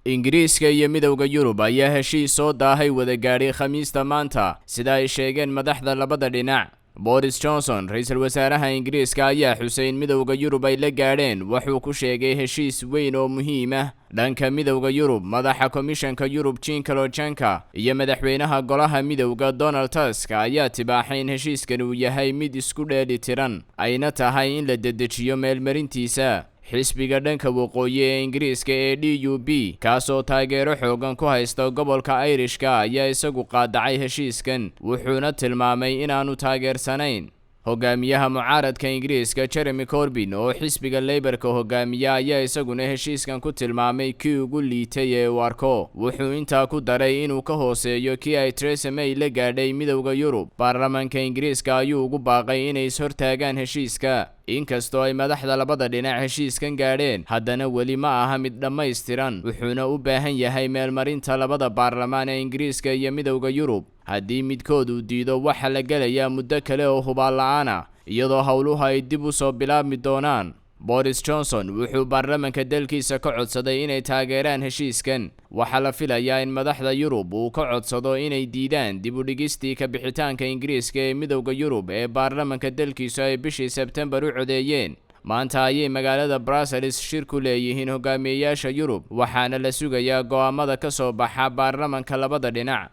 ingiriiska iyo midowga Yurub ayaa heshiis soo daahay wada gaadhay Khamiista maanta sida ay sheegeen madaxda labada dhinac. Boris Johnson, ra'iisul wasaaraha Ingiriiska ayaa xusay in midowga Yurub ay la gaadheen wuxuu ku sheegay heshiis weyn oo muhiim ah. Dhanka midowga Yurub, madaxa komishanka Yurub Jean-Claude Juncker iyo madaxweynaha golaha midowga Donald Tusk ayaa tibaaxay in heshiiskan uu yahay mid isku dheelitiran ayna tahay in la dedejiyo meelmarintiisa. xisbiga dhanka waqooyi ee Ingiriiska ee DUP kaasoo taageero xoogan ku haysta gobolka Irishka ayaa isagu qaadacay heshiiskan wuxuuna tilmaamay inaanu taageersanayn. Hogaamiyaha mucaaradka Ingiriiska Jeremy Corbyn oo xisbiga Labourka hogaamiya ayaa isaguna heshiiskan ku tilmaamay kii ugu liitay ee uu arko. Wuxuu intaa ku daray inuu ka hooseeyo kii ay Theresa May la gaadhay midowga Yurub. Baarlamaanka Ingiriiska ayuu ugu baaqay inay ishortaagaan heshiiska. inkastoo ay madaxda labada dhinac heshiiskan gaadheen haddana weli ma aha mid dhammaystiran wuxuuna u baahan yahay meelmarinta labada baarlamaan ee Ingiriiska iyo midowga Yurub. haddii midkood uu diido waxa la gelayaa muddo kale oo hubaal la'aan ah iyadoo hawluhu ay dib u soo bilaabmi doonaan. Boris Johnson wuxuu baarlamaanka dalkiisa ka codsaday inay taageeraan heshiiskan. Waxa la filayaa in madaxda Yurub uu ka codsado inay diidaan dib u dhigistii ka bixitaanka Ingiriiska ee midowga Yurub ee baarlamaanka dalkiisa ay bishii Sebtembar u codeeyeen. maanta ayay magaalada Brussels shir ku leeyihiin hogaamiyayaasha Yurub waxaana la sugayaa go'aamada ka soo baxa baarlamaanka labada dhinac.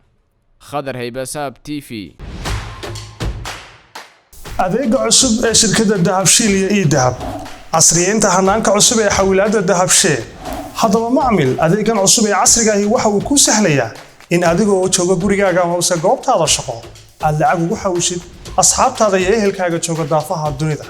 Khadar Haybasaab TV. adeega cusub ee shirkadda Dahabshiil iyo eDahab casriyeynta hanaanka cusub ee xawilaadda Dahabshiil. haddaba macmil adeegan cusub ee casriga ahi waxa uu ku sahlayaa in adigoo jooga gurigaaga ama goobtaada shaqo aad lacag ugu xawishid asxaabtaada iyo ehelkaaga jooga daafaha dunida.